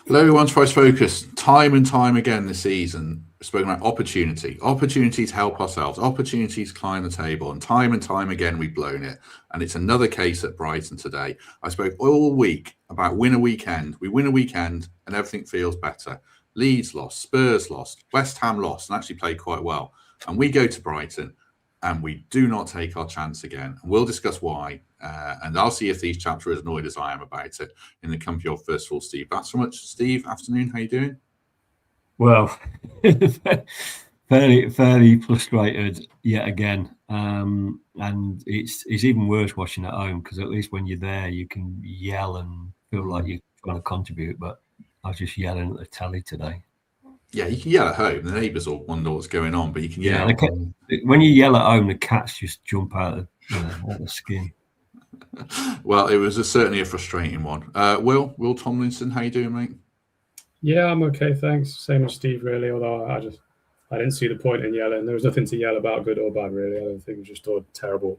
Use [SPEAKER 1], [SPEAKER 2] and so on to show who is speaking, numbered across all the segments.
[SPEAKER 1] Hello, everyone's Price Focus. Time and time again this season, we've spoken about opportunity to help ourselves, opportunity to climb the table, and time again we've blown it. And it's another case at Brighton today. I spoke all week about win a weekend. We win a weekend and everything feels better. Leeds lost, Spurs lost, West Ham lost, and actually played quite well. And we go to Brighton and we do not take our chance again. And we'll discuss why. And I'll see if these chaps are as annoyed as I am about it in the company of, first of all, Steve Battlemuch. Steve, afternoon, how you doing?
[SPEAKER 2] Well, fairly frustrated yet again. And it's even worse watching at home, because at least when you're there, you can yell and feel like you're trying to contribute. But I was just yelling at the telly today.
[SPEAKER 1] Yeah, you can yell at home. The neighbours will wonder what's going on, but you can yell.
[SPEAKER 2] When you yell at home, the cats just jump out of the skin.
[SPEAKER 1] Well, it was certainly a frustrating one. Will Tomlinson, how you doing, mate?
[SPEAKER 3] Yeah, I'm okay, thanks. Same as Steve, really. Although I didn't see the point in yelling. There was nothing to yell about, good or bad, really. I don't think it was just a terrible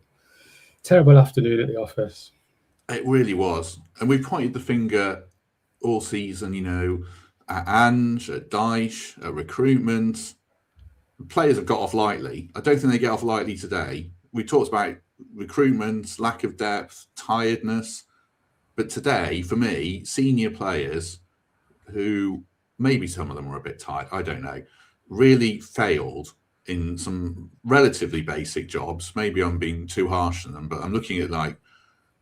[SPEAKER 3] afternoon at the office.
[SPEAKER 1] It really was, and we pointed the finger all season, at Ange, at Dyche, at recruitment. Players have got off lightly. I don't think they get off lightly today. We talked about recruitment, lack of depth, tiredness. But today, for me, senior players who, maybe some of them were a bit tired, I don't know, really failed in some relatively basic jobs. Maybe I'm being too harsh on them, but I'm looking at like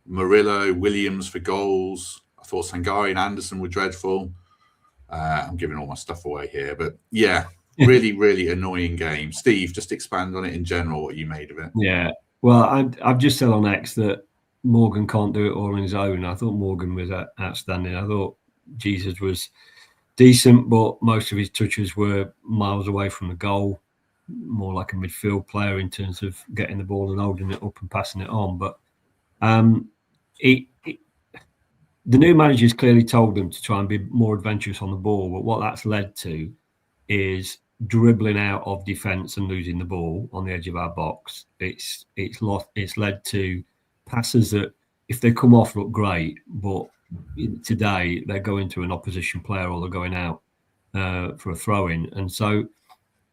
[SPEAKER 1] Murillo, Williams for goals. I thought Sangari and Anderson were dreadful. I'm giving all my stuff away here, but yeah, really annoying game. Steve, just expand on it in general, what you made of it.
[SPEAKER 2] Yeah, well, I've just said on X that Morgan can't do it all on his own. I thought Morgan was outstanding. I thought Jesus was decent, but most of his touches were miles away from the goal, more like a midfield player in terms of getting the ball and holding it up and passing it on. But the new manager's clearly told them to try and be more adventurous on the ball, but what that's led to is dribbling out of defence and losing the ball on the edge of our box. It's led to passes that, if they come off, look great, but today they're going to an opposition player or they're going out for a throw-in. And so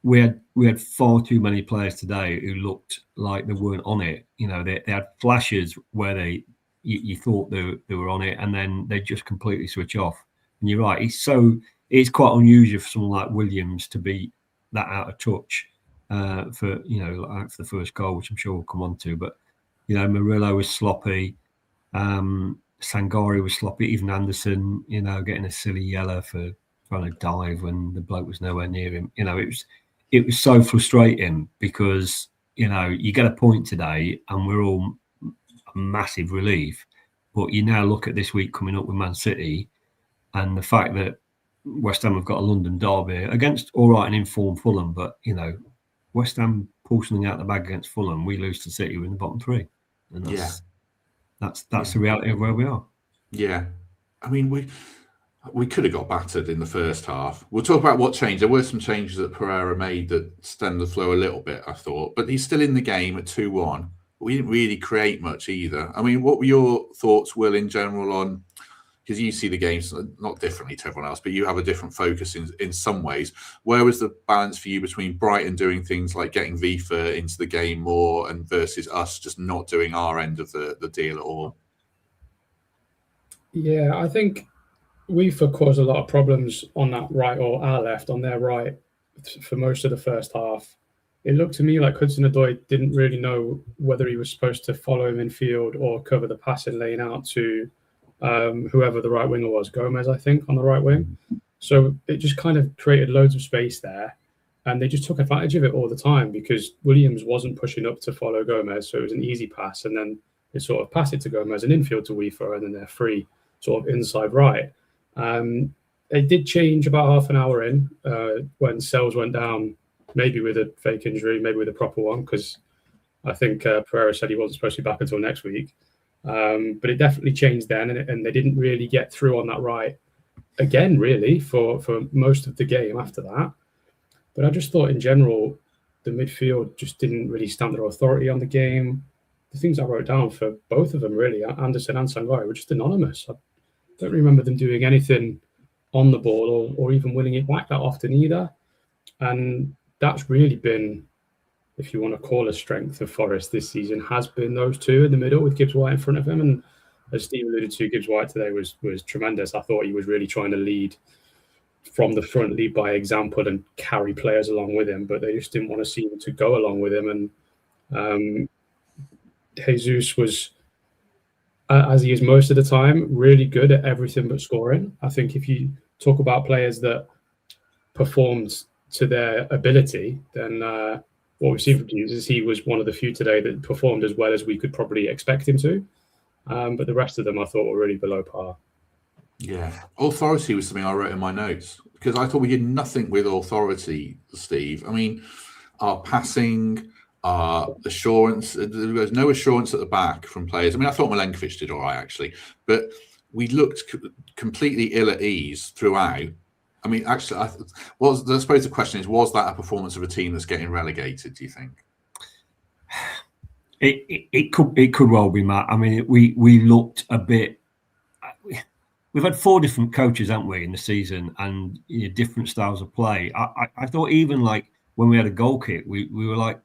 [SPEAKER 2] we had far too many players today who looked like they weren't on it. They had flashes where you thought they were on it, and then they just completely switch off. And you're right, it's quite unusual for someone like Williams to be that out of touch for the first goal, which I'm sure we'll come on to. But Murillo was sloppy, Sangari was sloppy, even Anderson, getting a silly yellow for trying to dive when the bloke was nowhere near him. It was so frustrating because you get a point today and we're all a massive relief. But you now look at this week coming up with Man City, and the fact that West Ham have got a London derby against all right and informed Fulham, but West Ham pull something out the bag against Fulham, we lose to City, we're in the bottom three, and that's the reality of where we are.
[SPEAKER 1] Yeah, I mean we could have got battered in the first half. We'll talk about what changed. There were some changes that Pereira made that stemmed the flow a little bit, I thought, but he's still in the game at 2-1. We didn't really create much either. I mean, what were your thoughts, Will, in general on, because you see the games not differently to everyone else, but you have a different focus in some ways. Where was the balance for you between Brighton doing things like getting Vifa into the game more and versus us just not doing our end of the deal at all?
[SPEAKER 3] Yeah, I think Vifa caused a lot of problems on that right, or our left, on their right, for most of the first half. It looked to me like Hudson-Odoi didn't really know whether he was supposed to follow him in field or cover the passing lane out to whoever the right winger was, Gomez, I think, on the right wing. So it just kind of created loads of space there, and they just took advantage of it all the time because Williams wasn't pushing up to follow Gomez, so it was an easy pass, and then they sort of pass it to Gomez and infield to Vifa, and then they're free sort of inside right. It did change about half an hour in when Sells went down, maybe with a fake injury, maybe with a proper one, because I think Pereira said he wasn't supposed to be back until next week. But it definitely changed then, and they didn't really get through on that right again, really, for most of the game after that. But I just thought in general, the midfield just didn't really stamp their authority on the game. The things I wrote down for both of them, really, Anderson and Sangari, were just anonymous. I don't remember them doing anything on the ball or even winning it back that often either. And that's really been, if you want to call a strength of Forest this season, has been those two in the middle with Gibbs White in front of him. And as Steve alluded to, Gibbs White today was tremendous. I thought he was really trying to lead from the front, lead by example, and carry players along with him, but they just didn't want to see him to go along with him. And Jesus was, as he is most of the time, really good at everything but scoring. I think if you talk about players that performed to their ability, then what we've seen from Jesus is he was one of the few today that performed as well as we could probably expect him to. But the rest of them I thought were really below par.
[SPEAKER 1] Yeah, authority was something I wrote in my notes because I thought we did nothing with authority, Steve. I mean, our passing, our assurance, there was no assurance at the back from players. I mean, I thought Milenkovic did all right, actually, but we looked completely ill at ease throughout. I mean, actually, I suppose the question is, was that a performance of a team that's getting relegated, do you think?
[SPEAKER 2] It could well be, Matt. I mean, we looked a bit... We've had 4 different coaches, haven't we, in the season, and different styles of play. I thought even like when we had a goal kick, we were like,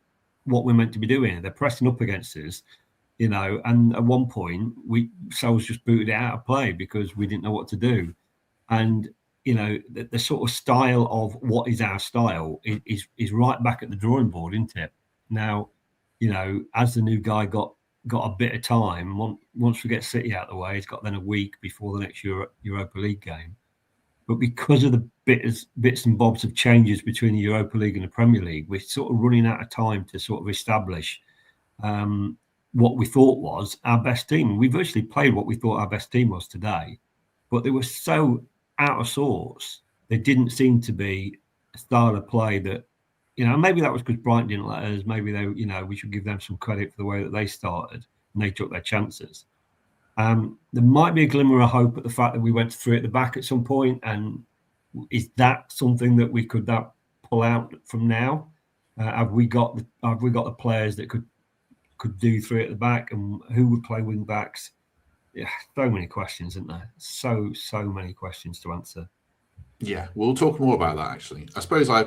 [SPEAKER 2] what we're meant to be doing. They're pressing up against us, and at one point, Sal's just booted it out of play because we didn't know what to do. And, the sort of style of what is our style is right back at the drawing board, isn't it? Now, as the new guy got a bit of time. Once we get City out of the way, he's got then a week before the next Europa League game. But because of the bits and bobs of changes between the Europa League and the Premier League, we're sort of running out of time to sort of establish what we thought was our best team. We virtually played what we thought our best team was today, but they were so out of sorts. There didn't seem to be a style of play that, maybe that was because Brighton didn't let us. Maybe they, we should give them some credit for the way that they started and they took their chances. There might be a glimmer of hope at the fact that we went 3 at the back at some point, and is that something that we could pull out from now? Have we got the players that could do 3 at the back, and who would play wing backs? Yeah, so many questions, isn't there? So many questions to answer.
[SPEAKER 1] Yeah, we'll talk more about that actually. I suppose I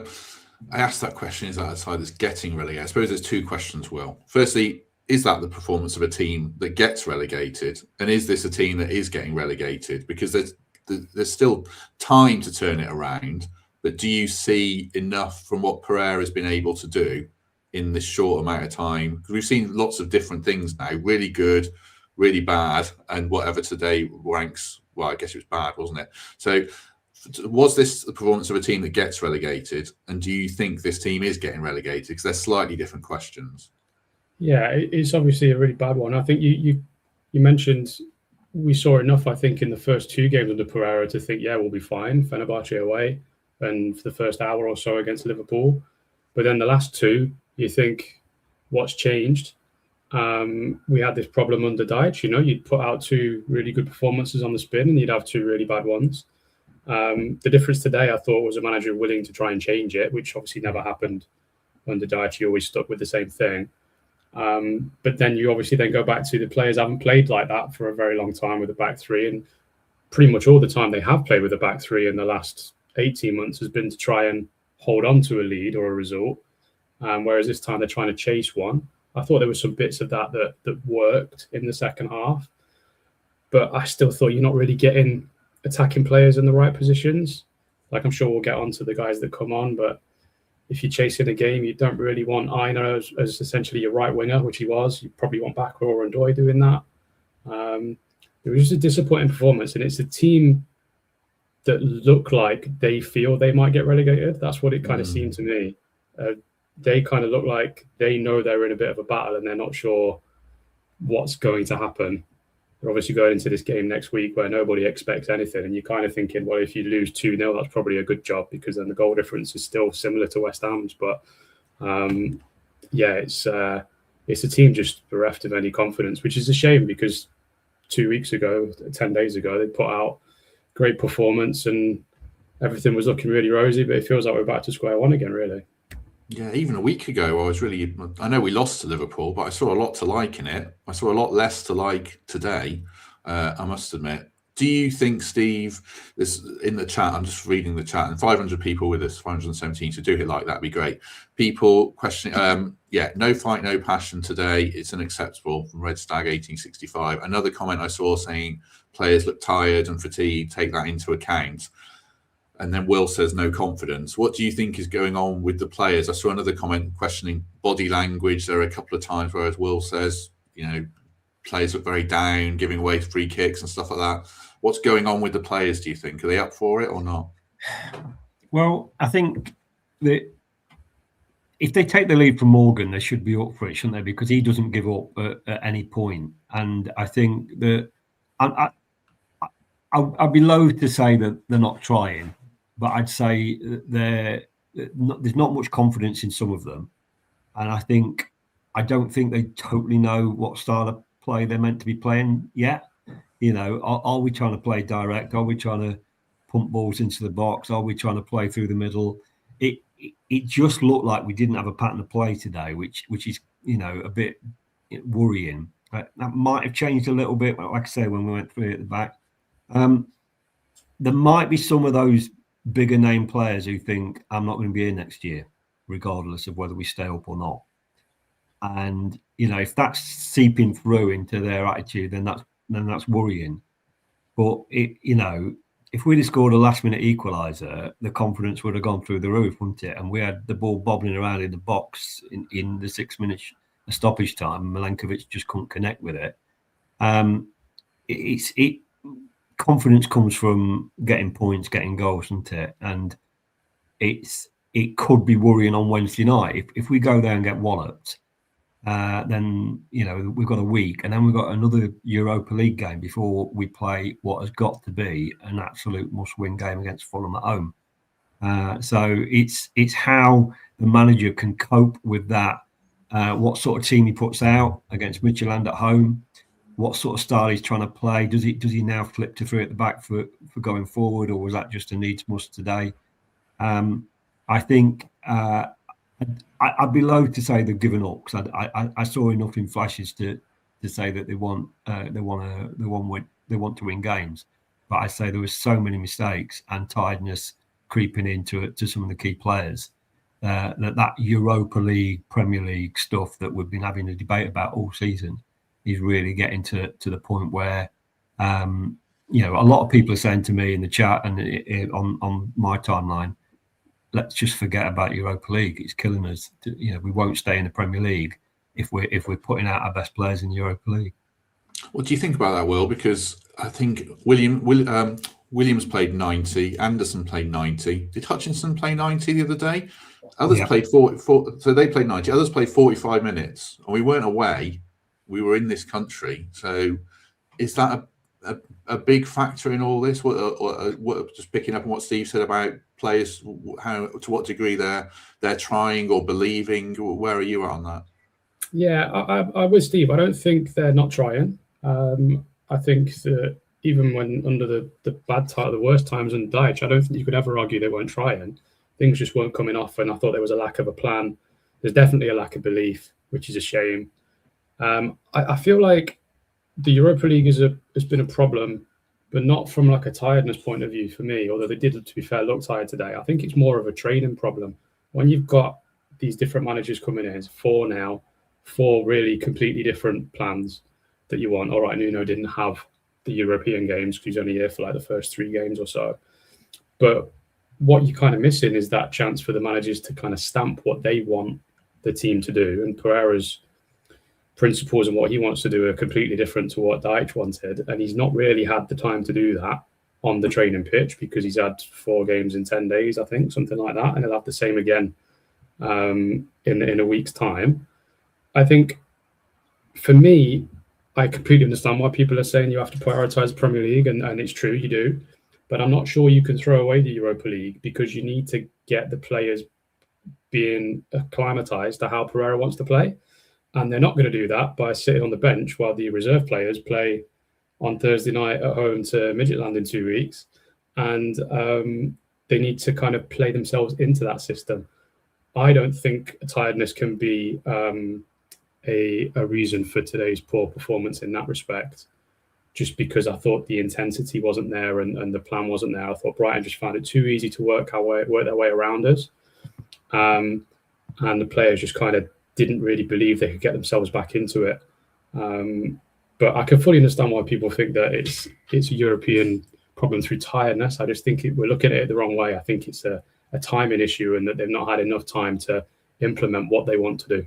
[SPEAKER 1] asked that question, is that a side that's getting relegated? I suppose there's 2 questions, Will. Firstly, is that the performance of a team that gets relegated? And is this a team that is getting relegated? Because there's still time to turn it around. But do you see enough from what Pereira has been able to do in this short amount of time? Because we've seen lots of different things now, really good, really bad, and whatever today ranks, well, I guess it was bad, wasn't it? So was this the performance of a team that gets relegated? And do you think this team is getting relegated? Because they're slightly different questions. Yeah,
[SPEAKER 3] it's obviously a really bad one. I think you mentioned we saw enough, I think, in the first 2 games under Pereira to think, yeah, we'll be fine. Fenerbahce away and for the first hour or so against Liverpool. But then the last 2, you think, what's changed? We had this problem under Deitch. You'd put out 2 really good performances on the spin and you'd have 2 really bad ones. The difference today, I thought, was a manager willing to try and change it, which obviously never happened under Deitch. He always stuck with the same thing. But then you obviously then go back to the players haven't played like that for a very long time with the back 3, and pretty much all the time they have played with the back 3 in the last 18 months has been to try and hold on to a lead or a result. Whereas this time they're trying to chase one. I thought there were some bits of that worked in the second half, but I still thought you're not really getting attacking players in the right positions. Like, I'm sure we'll get on to the guys that come on, but if you're chasing a game, you don't really want Aina as essentially your right winger, which he was. You probably want Bakra or Ndoye doing that. It was just a disappointing performance, and it's a team that look like they feel they might get relegated. That's what it kind of seemed to me. They kind of look like they know they're in a bit of a battle and they're not sure what's going to happen. They're obviously going into this game next week where nobody expects anything, and you're kind of thinking, well, if you lose 2-0, that's probably a good job because then the goal difference is still similar to West Ham's. But it's a team just bereft of any confidence, which is a shame because 2 weeks ago, 10 days ago, they put out great performance and everything was looking really rosy, but it feels like we're back to square one again, really.
[SPEAKER 1] Yeah, even a week ago, I know we lost to Liverpool, but I saw a lot to like in it. I saw a lot less to like today, I must admit. Do you think, Steve, this in the chat, I'm just reading the chat, and 500 people with us, 517, so do hit like, that'd be great. People questioning, no fight, no passion today. It's unacceptable from Red Stag 1865. Another comment I saw saying players look tired and fatigued, take that into account. And then Will says no confidence. What do you think is going on with the players? I saw another comment questioning body language. There are a couple of times where, as Will says, players look very down, giving away free kicks and stuff like that. What's going on with the players, do you think? Are they up for it or not?
[SPEAKER 2] Well, I think that if they take the lead from Morgan, they should be up for it, shouldn't they? Because he doesn't give up at any point. And I think that I'd be loath to say that they're not trying, but I'd say there's not much confidence in some of them. And I don't think they totally know what style of play they're meant to be playing yet. Are we trying to play direct? Are we trying to pump balls into the box? Are we trying to play through the middle? It just looked like we didn't have a pattern of play today, which is a bit worrying. That might have changed a little bit, like I say, when we went through at the back. There might be some of those bigger name players who think I'm not going to be here next year, regardless of whether we stay up or not. And if that's seeping through into their attitude, then that's worrying. But if we'd have scored a last-minute equaliser, the confidence would have gone through the roof, wouldn't it? And we had the ball bobbling around in the box in the 6 minutes stoppage time. Milenkovic just couldn't connect with it. Confidence comes from getting points, getting goals, isn't it? And it could be worrying on Wednesday night if we go there and get walloped. Then we've got a week, and then we've got another Europa League game before we play what has got to be an absolute must-win game against Fulham at home. So it's how the manager can cope with that. What sort of team he puts out against Midtjylland at home, what sort of style he's trying to play. Does he now flip to 3 at the back for going forward, or was that just a needs must today? I think. I'd be loath to say they've given up, because I saw enough in flashes to say that they want to win games. But I say there were so many mistakes and tiredness creeping into some of the key players that Europa League, Premier League stuff that we've been having a debate about all season is really getting to the point where a lot of people are saying to me in the chat and on my timeline, let's just forget about Europa League. It's killing us. We won't stay in the Premier League if we're putting out our best players in Europa League.
[SPEAKER 1] What do you think about that, Will? Because I think Williams played 90, Anderson played 90. Did Hutchinson play 90 the other day? Others played 40, so they played 90. Others played 45 minutes, and we weren't away. We were in this country. So is that a big factor in all this? What just picking up on what Steve said about players, to what degree they're trying or believing? Where are you on that?
[SPEAKER 3] Yeah, I with Steve. I don't think they're not trying. I think that even when under the bad time, the worst times in Dyche, I don't think you could ever argue they weren't trying. Things just weren't coming off, and I thought there was a lack of a plan. There's definitely a lack of belief, which is a shame. I feel like the Europa League has been a problem, but not from like a tiredness point of view for me, although they did, to be fair, look tired today. I think it's more of a training problem. When you've got these different managers coming in, it's 4 really completely different plans that you want. All right, Nuno didn't have the European games because he's only here for like the first 3 games or so. But what you're kind of missing is that chance for the managers to kind of stamp what they want the team to do. And Pereira's principles and what he wants to do are completely different to what Dyche wanted, and he's not really had the time to do that on the training pitch because he's had 4 games in 10 days, I think, something like that, and he'll have the same again in a week's time. I think for me, I completely understand why people are saying you have to prioritise the Premier League, and it's true, you do, but I'm not sure you can throw away the Europa League because you need to get the players being acclimatised to how Pereira wants to play. And they're not going to do that by sitting on the bench while the reserve players play on Thursday night at home to Midtjylland in 2 weeks. And they need to kind of play themselves into that system. I don't think tiredness can be a reason for today's poor performance in that respect. just because I thought the intensity wasn't there and the plan wasn't there. I thought Brighton just found it too easy to work their way around us. And the players just kind of didn't really believe they could get themselves back into it. But I can fully understand why people think that it's a European problem through tiredness. I just think we're looking at it the wrong way. I think it's a timing issue and that they've not had enough time to implement what they want to do.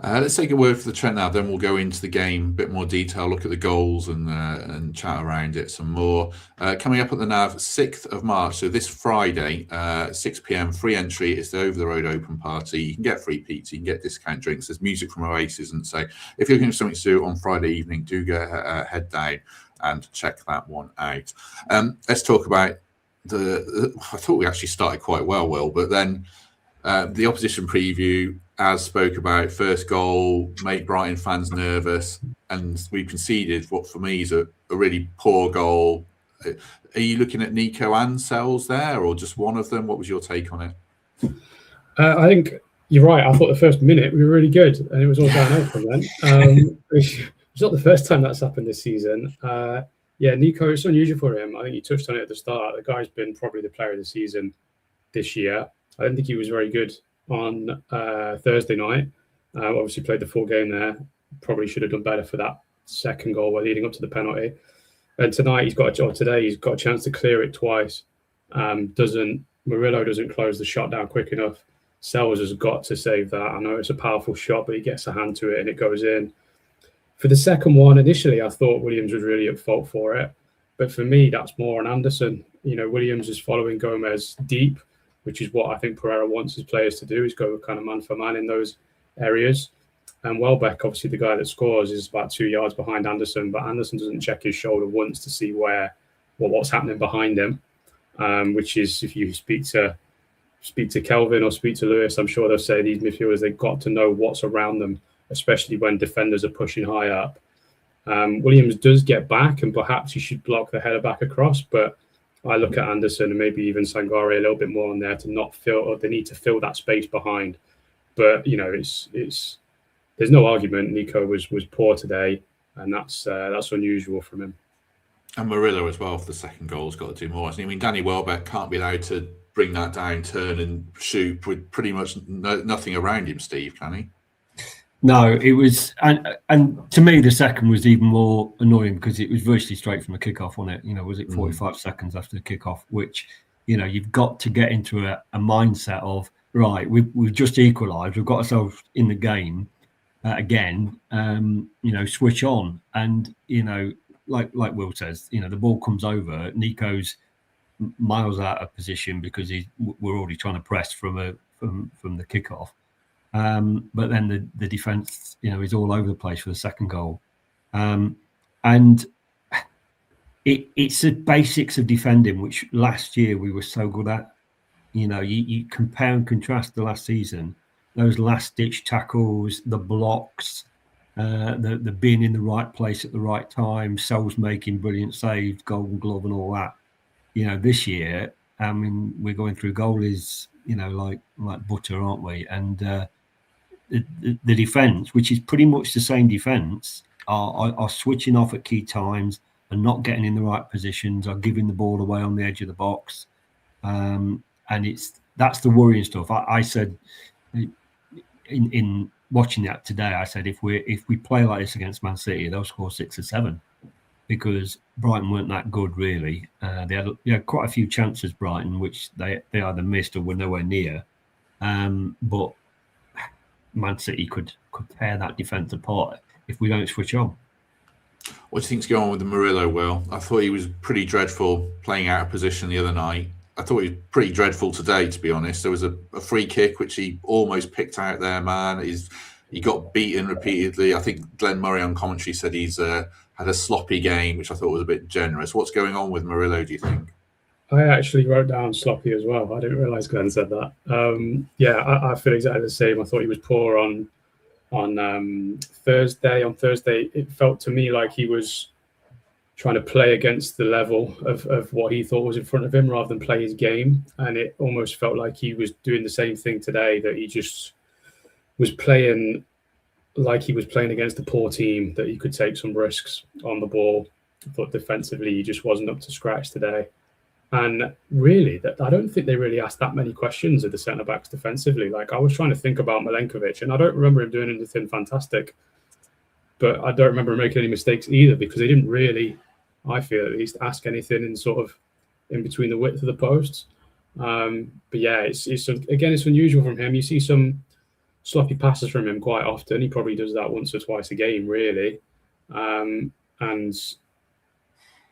[SPEAKER 1] Let's take a word for the Trent now, then we'll go into the game, a bit more detail, look at the goals and chat around it some more. Coming up at the NAV, 6th of March, so this Friday, 6 p.m, free entry. It's the over-the-road open party. You can get free pizza, you can get discount drinks. There's music from Oasis, and so if you're looking for something to do on Friday evening, do go head down and check that one out. Let's talk about I thought we actually started quite well, Will, but then the opposition preview, as spoke about, first goal made Brighton fans nervous, and we conceded what for me is a really poor goal. Are you looking at Nico and Sells there, or just one of them? What was your take on it?
[SPEAKER 3] I think you're right. I thought the first minute we were really good, and it was all downhill from then. It's not the first time that's happened this season. Nico, it's unusual for him. I think you touched on it at the start. The guy's been probably the player of the season this year. I don't think he was very good on Thursday night. Obviously played the full game there. Probably should have done better for that second goal leading up to the penalty. And tonight he's got a chance to clear it twice. Murillo doesn't close the shot down quick enough. Sells has got to save that. I know it's a powerful shot, but he gets a hand to it and it goes in. For the second one, initially I thought Williams was really at fault for it. But for me, that's more on Anderson. Williams is following Gomez deep, which is what I think Pereira wants his players to do, is go kind of man for man in those areas. And Welbeck, obviously the guy that scores, is about 2 yards behind Anderson, but Anderson doesn't check his shoulder once to see what's happening behind him, which is, if you speak to Kelvin or speak to Lewis, I'm sure they'll say these midfielders, they've got to know what's around them, especially when defenders are pushing high up. Williams does get back, and perhaps he should block the header back across, but I look at Anderson and maybe even Sangare a little bit more on there to not fill, or they need to fill that space behind. But it's there's no argument. Nico was poor today, and that's unusual from him.
[SPEAKER 1] And Murillo as well for the second goal has got to do more. I mean, Danny Welbeck can't be allowed to bring that down, turn and shoot with pretty much nothing around him, Steve, can he?
[SPEAKER 2] No, it was, and to me the second was even more annoying because it was virtually straight from the kickoff, wasn't it? Was it 45 seconds after the kickoff? Which you've got to get into a mindset of, right, we've just equalised, we've got ourselves in the game again. Switch on, and like Will says, the ball comes over. Nico's miles out of position because we're already trying to press from the kickoff. But then the defence, is all over the place for the second goal. And it's the basics of defending, which last year we were so good at. You compare and contrast the last season, those last-ditch tackles, the blocks, the being in the right place at the right time, Sells making brilliant saves, Golden Glove and all that. This year, we're going through goalies, like butter, aren't we? And the defence, which is pretty much the same defence, are switching off at key times and not getting in the right positions, are giving the ball away on the edge of the box. And that's the worrying stuff. I said in watching that today, I said if we play like this against Man City, they'll score 6 or 7, because Brighton weren't that good really. They had quite a few chances, Brighton, which they either missed or were nowhere near. But Man City could tear that defence apart if we don't switch on.
[SPEAKER 1] What do you think's going on with the Murillo, Will? I thought he was pretty dreadful playing out of position the other night. I thought he was pretty dreadful today, to be honest. There was a free kick which he almost picked out there, man. He got beaten repeatedly. I think Glenn Murray on commentary said he's had a sloppy game, which I thought was a bit generous. What's going on with Murillo, do you think?
[SPEAKER 3] I actually wrote down sloppy as well. I didn't realise Glenn said that. I feel exactly the same. I thought he was poor on Thursday. On Thursday, it felt to me like he was trying to play against the level of what he thought was in front of him rather than play his game. And it almost felt like he was doing the same thing today, that he just was playing like he was playing against a poor team, that he could take some risks on the ball. I thought defensively he just wasn't up to scratch today. And really, that I don't think they really asked that many questions of the centre backs defensively. Like, I was trying to think about Milenkovic, and I don't remember him doing anything fantastic, but I don't remember him making any mistakes either, because they didn't really, I feel at least, ask anything in sort of in between the width of the posts. But yeah, it's again, it's unusual from him. You see some sloppy passes from him quite often. He probably does that once or twice a game, really. And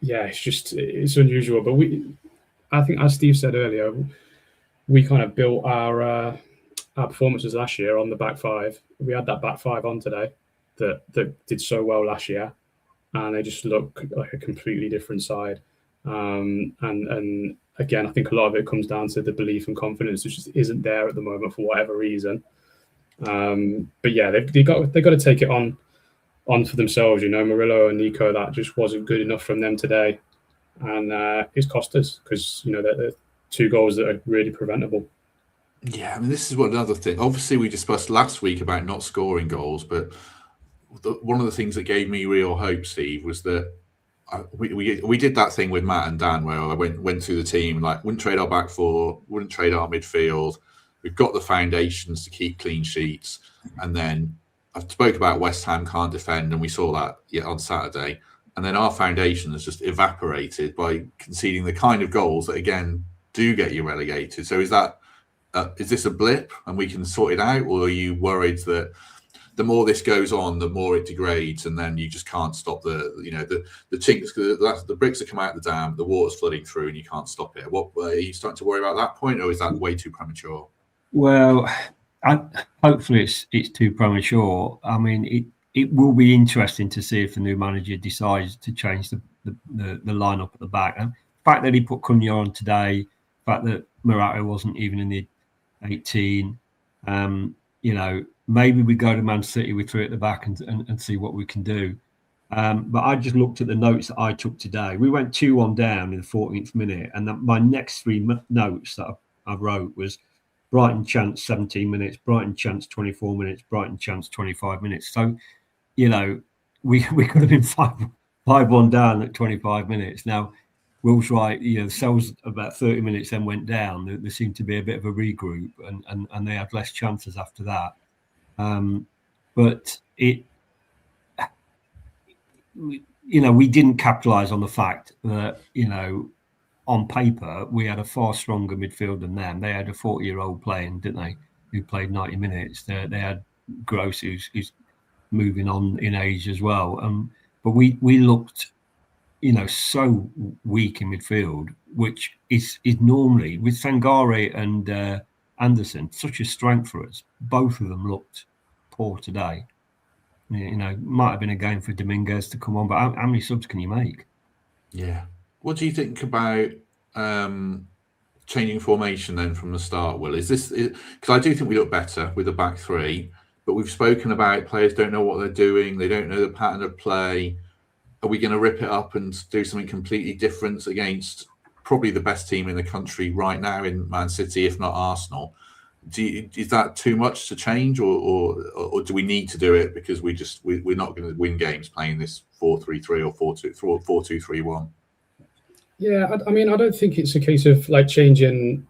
[SPEAKER 3] yeah, it's unusual. But I think, as Steve said earlier, we kind of built our performances last year on the back five. We had that back five on today that did so well last year, and they just look like a completely different side. And again, I think a lot of it comes down to the belief and confidence, which just isn't there at the moment for whatever reason. But yeah, they got to take it on for themselves. Murillo and Nico, that just wasn't good enough from them today, and it's cost us, because they're 2 goals that are really preventable.
[SPEAKER 1] Yeah, I mean, this is another thing. Obviously, we discussed last week about not scoring goals, but one of the things that gave me real hope, Steve, was that we did that thing with Matt and Dan, where I went through the team, like, wouldn't trade our back four, wouldn't trade our midfield. We've got the foundations to keep clean sheets. And then I spoke about West Ham can't defend, and we saw that on Saturday. And then our foundation has just evaporated by conceding the kind of goals that, again, do get you relegated. So is this a blip and we can sort it out? Or are you worried that the more this goes on, the more it degrades, and then you just can't stop the chinks, the bricks are coming out of the dam, the water's flooding through, and you can't stop it? What are you starting to worry about that point, or is that way too premature?
[SPEAKER 2] Well, hopefully it's too premature. I mean, it will be interesting to see if the new manager decides to change the lineup at the back. And the fact that he put Cunha on today, the fact that Morata wasn't even in the 18, maybe we go to Man City with 3 at the back and see what we can do. But I just looked at the notes that I took today. We went 2-1 down in the 14th minute, and my next 3 notes that I wrote was Brighton chance 17 minutes, Brighton chance 24 minutes, Brighton chance 25 minutes. So, we could have been 5-1 down at 25 minutes. Now, Will's right, the cells about 30 minutes then went down. There seemed to be a bit of a regroup, and they had less chances after that. But we didn't capitalise on the fact that, on paper, we had a far stronger midfield than them. They had a 40-year-old playing, didn't they, who played 90 minutes. They had Gross, who's moving on in age as well. But we looked, so weak in midfield, which is normally, with Sangare and Anderson, such a strength for us. Both of them looked poor today. Might have been a game for Dominguez to come on, but how many subs can you make?
[SPEAKER 1] Yeah. What do you think about changing formation then from the start, Will? Is this because I do think we look better with the back 3, but we've spoken about players don't know what they're doing, they don't know the pattern of play. Are we going to rip it up and do something completely different against probably the best team in the country right now in Man City, if not Arsenal? Is that too much to change, or do we need to do it because we're not going to win games playing this 4-3-3 or 4-2-3-1?
[SPEAKER 3] Yeah, I mean, I don't think it's a case of like changing.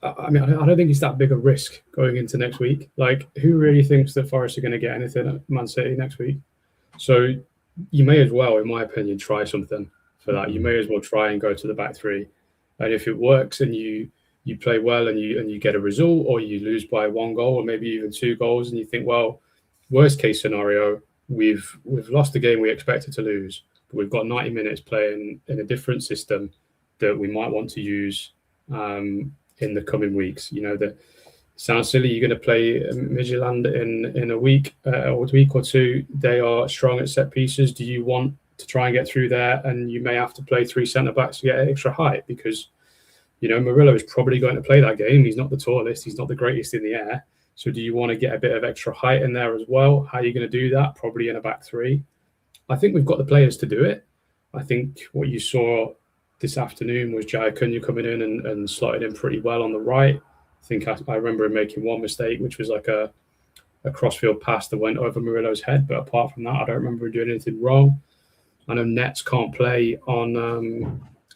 [SPEAKER 3] I mean, I don't think it's that big a risk going into next week. Like, who really thinks that Forest are going to get anything at Man City next week? So you may as well, in my opinion, try something for that. You may as well try and go to the back 3, and if it works and you play well and you get a result, or you lose by 1 goal or maybe even 2 goals, and you think, well, worst case scenario, we've lost the game we expected to lose, but we've got 90 minutes playing in a different system that we might want to use in the coming weeks. That sounds silly. You're going to play Midtjylland in a week or 2. They are strong at set pieces. Do you want to try and get through there? And you may have to play 3 centre backs to get extra height, because Murillo is probably going to play that game. He's not the tallest. He's not the greatest in the air. So do you want to get a bit of extra height in there as well? How are you going to do that? Probably in a back 3. I think we've got the players to do it. I think what you saw this afternoon was Jaya Cunha coming in and slotted in pretty well on the right. I think I remember him making one mistake, which was like a a crossfield pass that went over Murillo's head. But apart from that, I don't remember doing anything wrong. I know Nets can't play on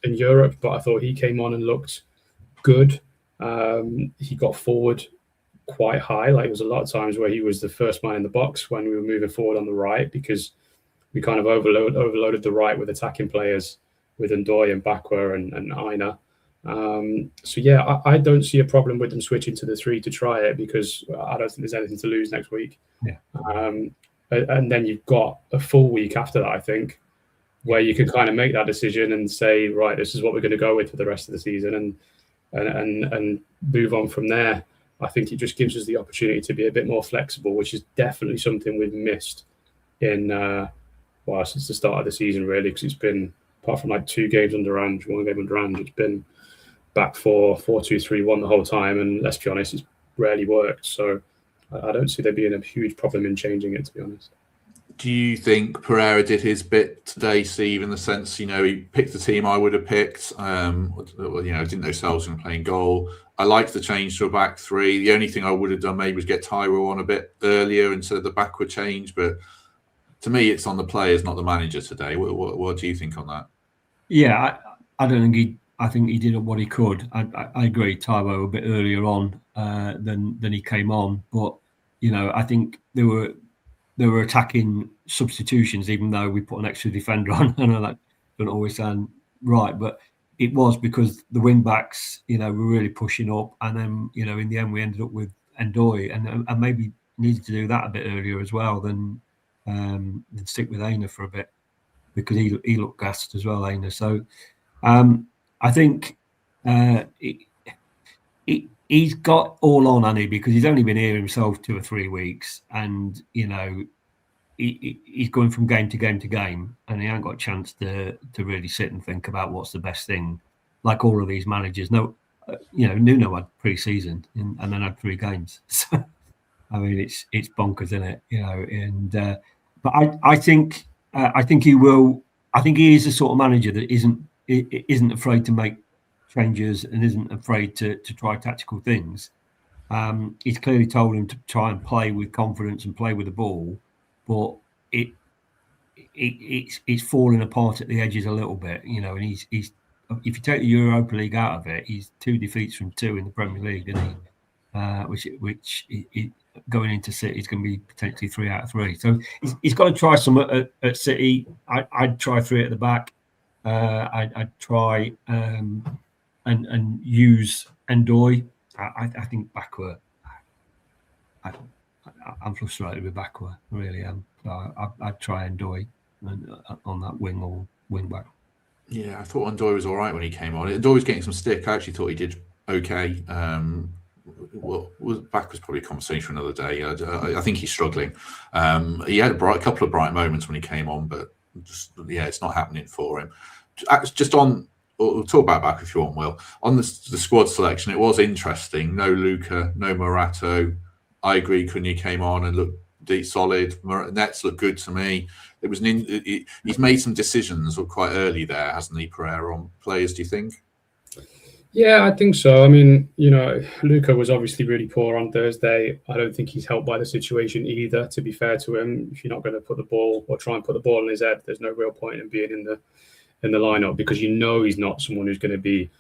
[SPEAKER 3] in Europe, but I thought he came on and looked good. He got forward quite high. Like, there was a lot of times where he was the first man in the box when we were moving forward on the right, because we kind of overloaded the right with attacking players with Ndoye and Bakwa and Aina. So yeah, I don't see a problem with them switching to the 3 to try it, because I don't think there's anything to lose next week.
[SPEAKER 2] Yeah.
[SPEAKER 3] And then you've got a full week after that, I think, where you can kind of make that decision and say, right, this is what we're going to go with for the rest of the season, and move on from there. I think it just gives us the opportunity to be a bit more flexible, which is definitely something we've missed in since the start of the season, really, because it's been, apart from like 2 games under Ange, 1 game under Ange, it's been back 4-2-3-1 the whole time, and let's be honest, it's rarely worked. So I don't see there being a huge problem in changing it, to be honest.
[SPEAKER 1] Do you think Pereira did his bit today, Steve, in the sense, he picked the team I would have picked? Didn't know Sal's going to play in goal. I liked the change to a back 3. The only thing I would have done maybe was get Taiwo on a bit earlier instead of the backward change. But to me, it's on the players, not the manager today. What do you think on that?
[SPEAKER 2] Yeah, I don't think I think he did what he could. I agree, Taiwo a bit earlier on than he came on, but I think there were attacking substitutions, even though we put an extra defender on. I know that doesn't always sound right, but it was because the wing backs, were really pushing up, and then in the end we ended up with Ndoye, and maybe needed to do that a bit earlier as well than stick with Aina for a bit, because he looked gassed as well, Aina. So I think he's got all on, Annie, because he's only been here himself 2 or 3 weeks, and he's going from game to game to game, and he hasn't got a chance to really sit and think about what's the best thing, like all of these managers. No, Nuno had pre-season and then had 3 games. So I mean, it's bonkers, isn't it? But I think he will. I think he is the sort of manager that isn't afraid to make changes and isn't afraid to try tactical things. He's clearly told him to try and play with confidence and play with the ball, but it's falling apart at the edges a little bit, and he's if you take the Europa League out of it, he's 2 defeats from 2 in the Premier League, isn't he? Which going into City is going to be potentially 3 out of 3. So he's got to try some at City. I'd try 3 at the back. I'd try and use Ndoye. I think Bakwa. I'm frustrated with Bakwa, really. I'd try Ndoye on that wing or wing back.
[SPEAKER 1] Yeah, I thought Ndoye was all right when he came on. Ndoye was getting some stick. I actually thought he did okay. Back was probably a conversation for another day. I think he's struggling. He had a couple of bright moments when he came on, but it's not happening for him. Just on, we'll talk about back if you want, Will. On the squad selection, it was interesting. No Luca, no Morato. I agree, Cunha came on and looked solid. Nets looked good to me. It was he's made some decisions quite early there, hasn't he, Pereira, on players, do you think?
[SPEAKER 3] Yeah, I think so. I mean, Luca was obviously really poor on Thursday. I don't think he's helped by the situation either, to be fair to him. If you're not going to put the ball or try and put the ball in his head, there's no real point in being in the lineup, because he's not someone who's going to be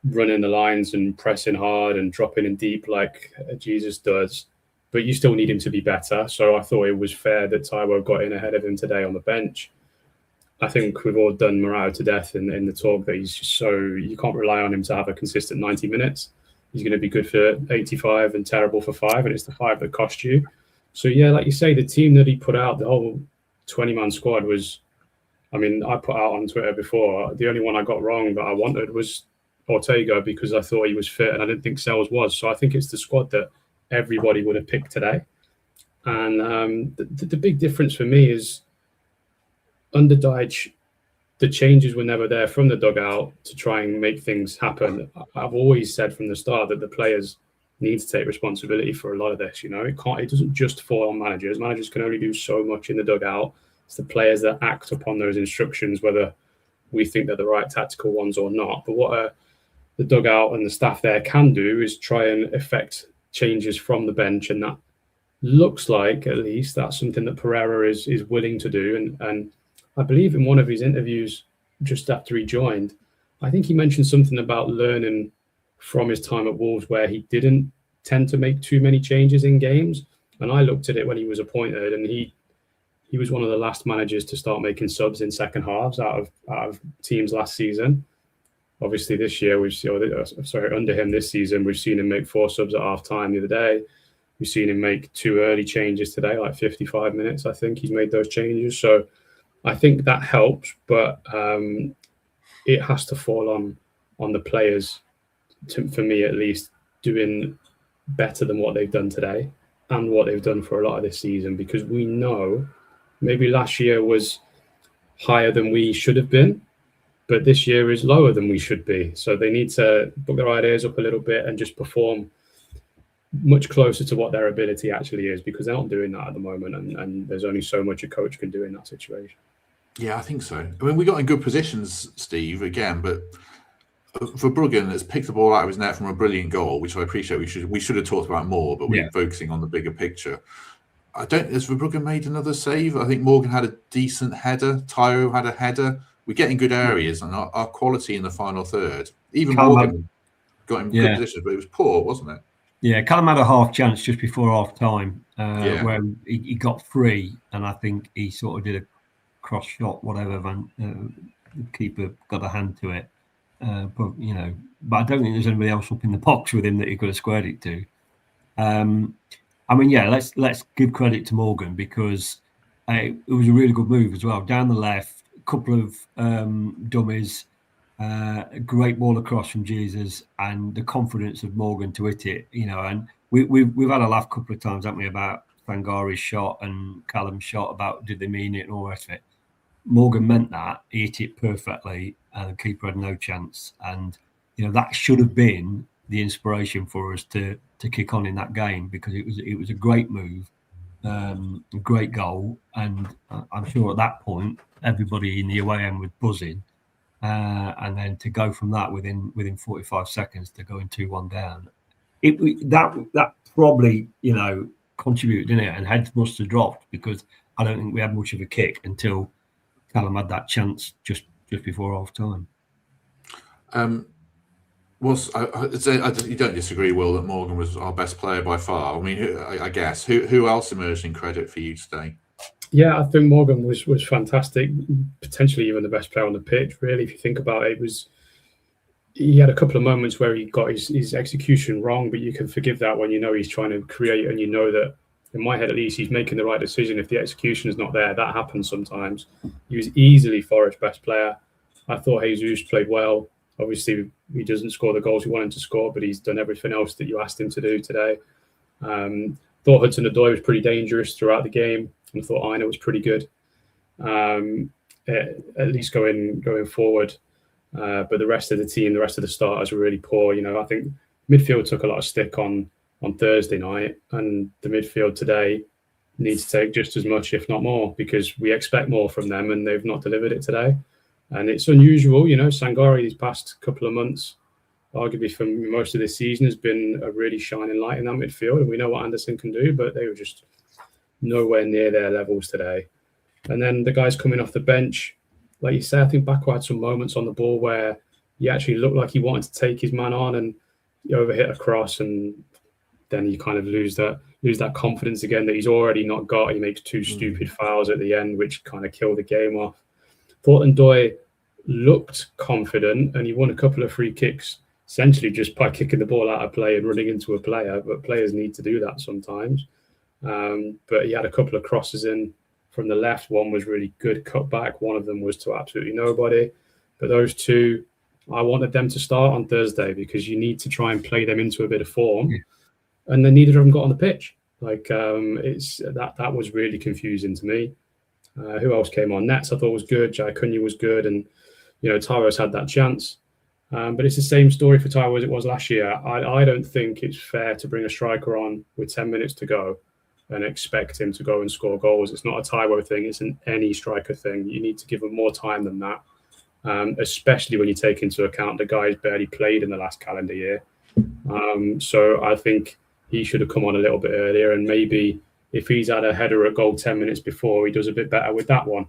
[SPEAKER 3] running the lines and pressing hard and dropping in deep like Jesus does. But you still need him to be better. So I thought it was fair that Taiwo got in ahead of him today on the bench. I think we've all done Morato to death in the talk that he's just you can't rely on him to have a consistent 90 minutes. He's going to be good for 85 and terrible for 5, and it's the 5 that cost you. So yeah, like you say, the team that he put out, the whole 20-man squad was, I put out on Twitter before, the only one I got wrong that I wanted was Ortega, because I thought he was fit and I didn't think Sells was. So I think it's the squad that everybody would have picked today. And the big difference for me is under Dyche, the changes were never there from the dugout to try and make things happen. I've always said from the start that the players need to take responsibility for a lot of this. It doesn't just fall on managers. Managers can only do so much in the dugout. It's the players that act upon those instructions, whether we think they're the right tactical ones or not. But what the dugout and the staff there can do is try and effect changes from the bench, and that looks like at least that's something that Pereira is willing to do. And I believe in one of his interviews just after he joined, I think he mentioned something about learning from his time at Wolves where he didn't tend to make too many changes in games. And I looked at it when he was appointed, and he was one of the last managers to start making subs in second halves out of teams last season. Obviously, this year under him this season, we've seen him make 4 subs at half time the other day. We've seen him make 2 early changes today, like 55 minutes. I think he's made those changes. So I think that helps, but it has to fall on the players, for me at least, doing better than what they've done today and what they've done for a lot of this season, because we know maybe last year was higher than we should have been, but this year is lower than we should be. So they need to put their ideas up a little bit and just perform much closer to what their ability actually is, because they're not doing that at the moment, and there's only so much a coach can do in that situation.
[SPEAKER 1] Yeah, I think so. I mean, we got in good positions, Steve, again, but Verbruggen has picked the ball out of his net from a brilliant goal, which I appreciate. We should have talked about more, but we're focusing on the bigger picture. Has Verbruggen made another save? I think Morgan had a decent header. Tyro had a header. We're getting good areas, and our quality in the final third. Even Morgan got in good positions, but it was poor, wasn't it?
[SPEAKER 2] Yeah, Callum had a half chance just before half time where he got free, and I think he sort of did a cross shot, whatever. The keeper got a hand to it, but I don't think there's anybody else up in the box with him that he could have squared it to. I mean, let's give credit to Morgan, because it was a really good move as well. Down the left, a couple of dummies. A great ball across from Jesus, and the confidence of Morgan to hit it, and we've had a laugh a couple of times, haven't we, about Sangari's shot and Callum's shot, about did they mean it and all the rest of it. Morgan meant that. He hit it perfectly, and the keeper had no chance. And that should have been the inspiration for us to kick on in that game, because it was a great move, a great goal, and I'm sure at that point everybody in the away end was buzzing. And then to go from that within 45 seconds to going 2-1 down, that probably contributed, didn't it? And heads must have dropped, because I don't think we had much of a kick until Callum had that chance just before half time.
[SPEAKER 1] You don't disagree, Will, that Morgan was our best player by far? I mean, I guess who else emerged in credit for you today?
[SPEAKER 3] Yeah, I think Morgan was fantastic, potentially even the best player on the pitch, really, if you think about it. He had a couple of moments where he got his execution wrong, but you can forgive that when he's trying to create, and that, in my head at least, he's making the right decision. If the execution is not there, that happens sometimes. He was easily Forest's best player. I thought Jesus played well. Obviously, he doesn't score the goals we want him to score, but he's done everything else that you asked him to do today. Thought Hudson-Odoi was pretty dangerous throughout the game. I thought Aina was pretty good, at least going forward. But the rest of the team, the rest of the starters were really poor. I think midfield took a lot of stick on Thursday night, and the midfield today needs to take just as much, if not more, because we expect more from them, and they've not delivered it today. And it's unusual. Sangari these past couple of months, arguably for most of this season, has been a really shining light in that midfield, and we know what Anderson can do, but they were just nowhere near their levels today. And then the guys coming off the bench, like you say, I think Baku had some moments on the ball where he actually looked like he wanted to take his man on, and he overhit a cross, and then you kind of lose that confidence again that he's already not got. He makes 2 stupid fouls at the end, which kind of kill the game off. Thought Ndoye looked confident, and he won a couple of free kicks essentially just by kicking the ball out of play and running into a player, but players need to do that sometimes. But he had a couple of crosses in from the left. One was really good cut back. One of them was to absolutely nobody. But those two, I wanted them to start on Thursday, because you need to try and play them into a bit of form. And then neither of them got on the pitch. That was really confusing to me. Who else came on? Nets I thought was good. Jai Cunha was good, and Tyro's had that chance. But it's the same story for Tyro as it was last year. I don't think it's fair to bring a striker on with 10 minutes to go and expect him to go and score goals. It's not a Tyro thing. It's any striker thing. You need to give him more time than that, especially when you take into account the guy's barely played in the last calendar year. So I think he should have come on a little bit earlier, and maybe if he's had a header at goal 10 minutes before, he does a bit better with that one.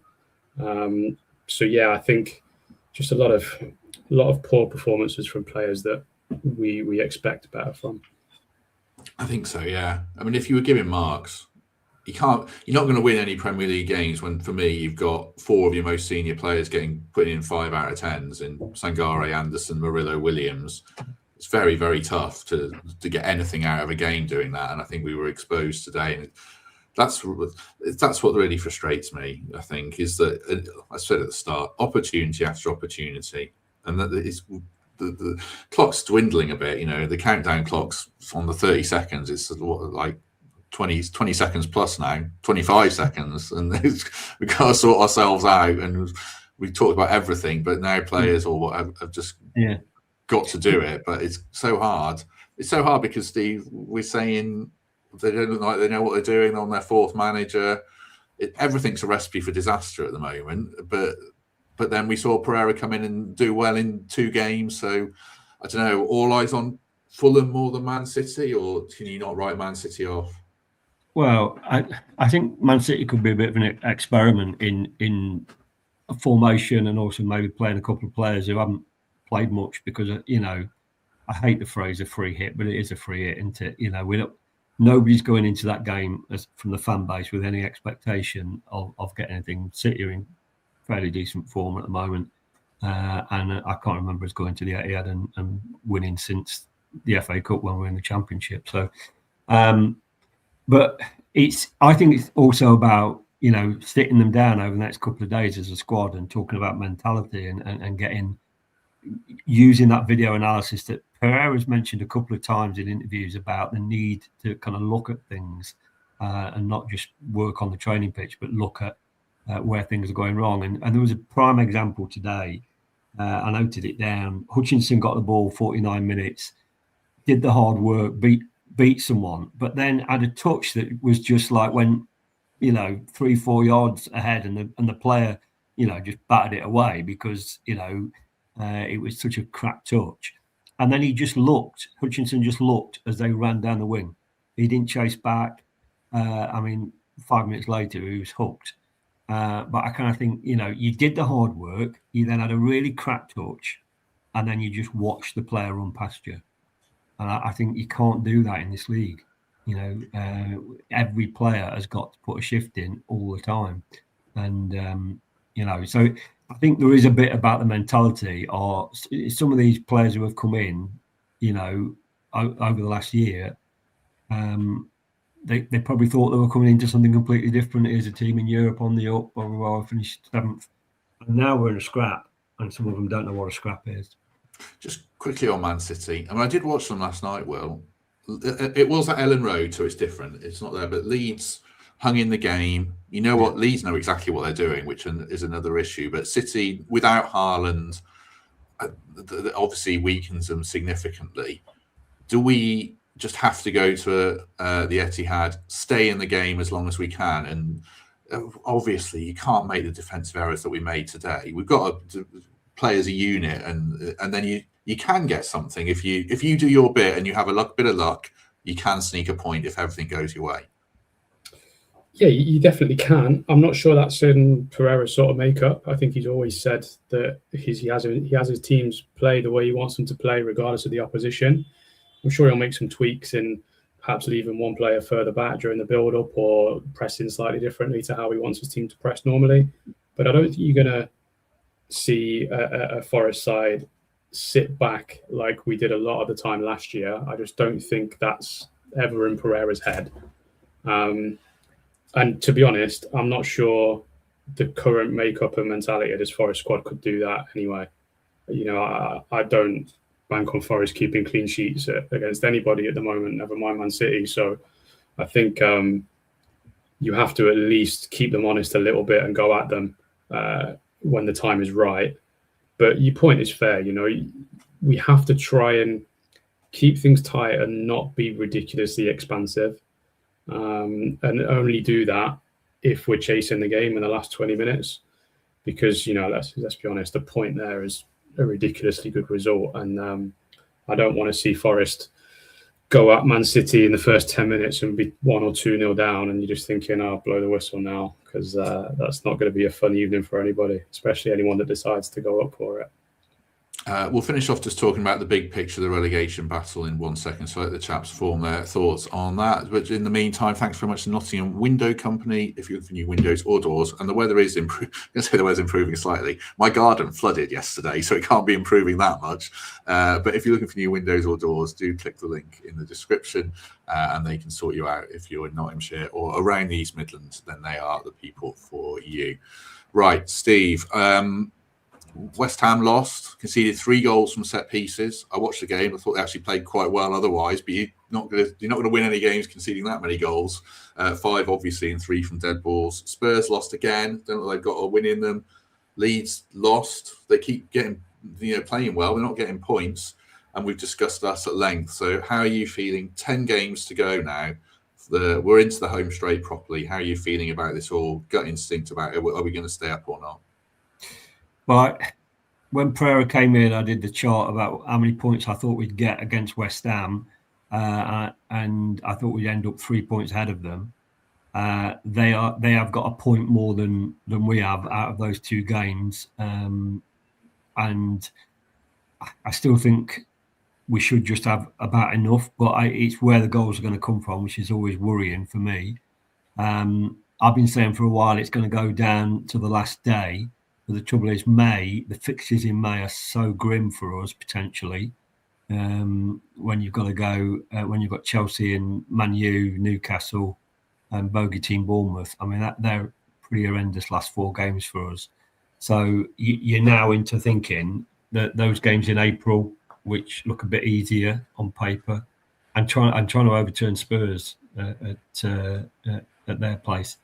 [SPEAKER 3] So yeah, I think just a lot of poor performances from players that we expect better from.
[SPEAKER 1] I think so, yeah. I mean, if you were giving marks, you're not going to win any Premier League games when, for me, you've got 4 of your most senior players putting in 5 out of 10s in Sangare, Anderson, Murillo, Williams. It's very, very tough to get anything out of a game doing that, and I think we were exposed today. And that's what really frustrates me. I think is that I said at the start, opportunity after opportunity, and that it's the clock's dwindling a bit. You know, the countdown clock's on the 30 seconds. It's like 20 seconds plus now, 25 seconds, and we've got to sort ourselves out. And we talked about everything, but now players or what have just got to do it. But it's so hard. It's so hard because, Steve, we're saying they don't look like they know what they're doing. They're on their 4th manager. Everything's a recipe for disaster at the moment. But then we saw Pereira come in and do well in 2 games. So I don't know. All eyes on Fulham more than Man City, or can you not write Man City off?
[SPEAKER 2] Well, I think Man City could be a bit of an experiment in a formation, and also maybe playing a couple of players who haven't played much, because I hate the phrase a free hit, but it is a free hit, isn't it? Nobody's going into that game from the fan base with any expectation of getting anything. City are in fairly decent form at the moment, and I can't remember us going to the Etihad and winning since the FA Cup when we were in the Championship. So, but I think it's also about sitting them down over the next couple of days as a squad and talking about mentality and using that video analysis that Pereira's mentioned a couple of times in interviews about the need to kind of look at things and not just work on the training pitch, but look at where things are going wrong. And there was a prime example today. I noted it down. Hutchinson got the ball 49 minutes, did the hard work, beat someone, but then had a touch that was just like when 3-4 yards ahead, and the player just battered it away because it was such a crap touch. And then Hutchinson just looked as they ran down the wing. He didn't chase back. 5 minutes later he was hooked. But I kind of think you did the hard work, you then had a really crap touch, and then you just watched the player run past you. And I think you can't do that in this league. Every player has got to put a shift in all the time. And, so I think there is a bit about the mentality, or some of these players who have come in, over the last year, they probably thought they were coming into something completely different. Here's a team in Europe on the up, blah, blah, blah, finished 7th. And now we're in a scrap, and some of them don't know what a scrap is.
[SPEAKER 1] Just quickly on Man City. I did watch them last night, Will. It was at Ellen Road, so it's different. It's not there, but Leeds hung in the game. You know what? Leeds know exactly what they're doing, which is another issue. But City, without Haaland, obviously weakens them significantly. Do we just have to go to the Etihad, stay in the game as long as we can? And obviously, you can't make the defensive errors that we made today. We've got to play as a unit, and then you can get something if you do your bit and you have a bit of luck. You can sneak a point if everything goes your way.
[SPEAKER 3] Yeah, you definitely can. I'm not sure that's in Pereira's sort of makeup. I think he's always said that he has his teams play the way he wants them to play, regardless of the opposition. I'm sure he'll make some tweaks in perhaps leaving one player further back during the build-up, or pressing slightly differently to how he wants his team to press normally. But I don't think you're going to see a Forest side sit back like we did a lot of the time last year. I just don't think that's ever in Pereira's head. And to be honest, I'm not sure the current makeup and mentality of this Forest squad could do that anyway. I don't bank on Forest keeping clean sheets against anybody at the moment, never mind Man City. So I think you have to at least keep them honest a little bit and go at them when the time is right. But your point is fair. We have to try and keep things tight and not be ridiculously expansive. And only do that if we're chasing the game in the last 20 minutes, because let's be honest, the point there is a ridiculously good result, and I don't want to see Forest go at Man City in the first 10 minutes and be 1 or 2-0 down, and you're just thinking, "I'll blow the whistle now," because that's not going to be a fun evening for anybody, especially anyone that decides to go up for it.
[SPEAKER 1] We'll finish off just talking about the big picture, the relegation battle, in 1 second, so let the chaps form their thoughts on that. But in the meantime, thanks very much to Nottingham Window Company if you're looking for new windows or doors. And the weather is improving. I'm going to say the weather's improving slightly. My garden flooded yesterday, so it can't be improving that much. But if you're looking for new windows or doors, do click the link in the description, and they can sort you out. If you're in Nottinghamshire or around the East Midlands, then they are the people for you. Right, Steve. West Ham lost, conceded 3 goals from set pieces. I watched the game. I thought they actually played quite well otherwise, but you're not going to win any games conceding that many goals. 5 obviously and 3 from dead balls. Spurs lost again. Don't know they've got a win in them. Leeds lost. They keep getting playing well. They're not getting points, and we've discussed that at length. So how are you feeling? 10 games to go now. We're into the home straight properly. How are you feeling about this all? Gut instinct about it. Are we going to stay up or not?
[SPEAKER 2] Well, when Pereira came in, I did the chart about how many points I thought we'd get against West Ham, and I thought we'd end up 3 points ahead of them. They have got a point more than we have out of those 2 games, and I still think we should just have about enough. But it's where the goals are going to come from, which is always worrying for me. I've been saying for a while it's going to go down to the last day. But the trouble is, the fixtures in May are so grim for us potentially. When you've got to go, when you've got Chelsea and Man U, Newcastle, and bogey team Bournemouth. I mean, they're pretty horrendous last 4 games for us. So you're now into thinking that those games in April, which look a bit easier on paper, and trying to overturn Spurs at their place.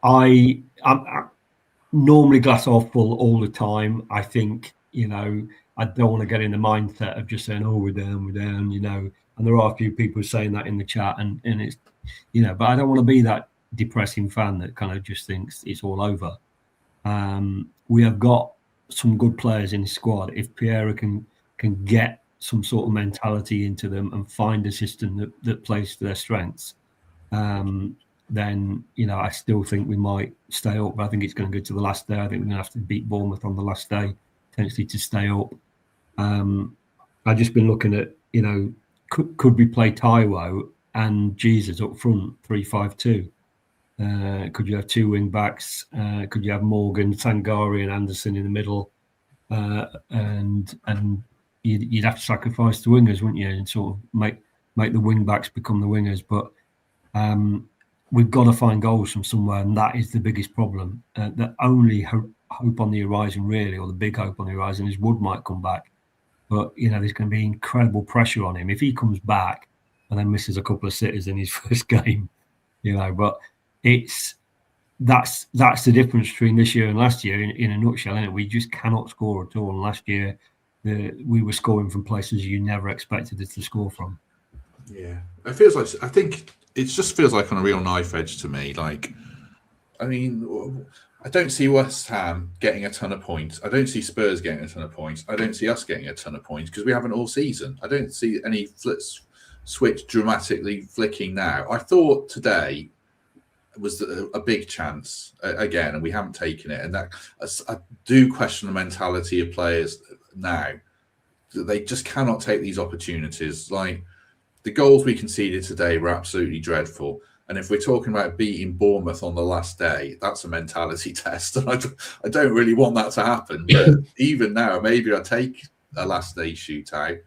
[SPEAKER 2] I'm normally glass half full all the time. I think, I don't want to get in the mindset of just saying, "Oh, we're down," And there are a few people saying that in the chat, and it's, but I don't want to be that depressing fan that kind of just thinks it's all over. We have got some good players in the squad. If Pereira can get some sort of mentality into them and find a system that plays to their strengths, then I still think we might stay up. But I think it's going to go to the last day. I think we're going to have to beat Bournemouth on the last day, potentially, to stay up. I've just been looking at, could we play Taiwo and Jesus up front, 3-5-2? Could you have 2 wing backs? Could you have Morgan, Sangari, and Anderson in the middle? And you'd have to sacrifice the wingers, wouldn't you, and sort of make the wing backs become the wingers. But we've got to find goals from somewhere, and that is the biggest problem. The only hope on the horizon, really, or the big hope on the horizon, is Wood might come back. But, there's going to be incredible pressure on him. If he comes back and then misses a couple of sitters in his first game, but that's the difference between this year and last year in a nutshell, isn't it? We just cannot score at all. And last year, we were scoring from places you never expected us to score from.
[SPEAKER 1] Yeah. It feels like, I think it just feels like on a real knife edge to me. I don't see West Ham getting a ton of points. I don't see Spurs getting a ton of points. I don't see us getting a ton of points because we haven't all season. I don't see any switch dramatically flicking now. I thought today was a big chance again, and we haven't taken it. And that I do question the mentality of players now. They just cannot take these opportunities. Like the goals we conceded today were absolutely dreadful. And if we're talking about beating Bournemouth on the last day, that's a mentality test. And I don't really want that to happen. But even now, maybe I take a last day shootout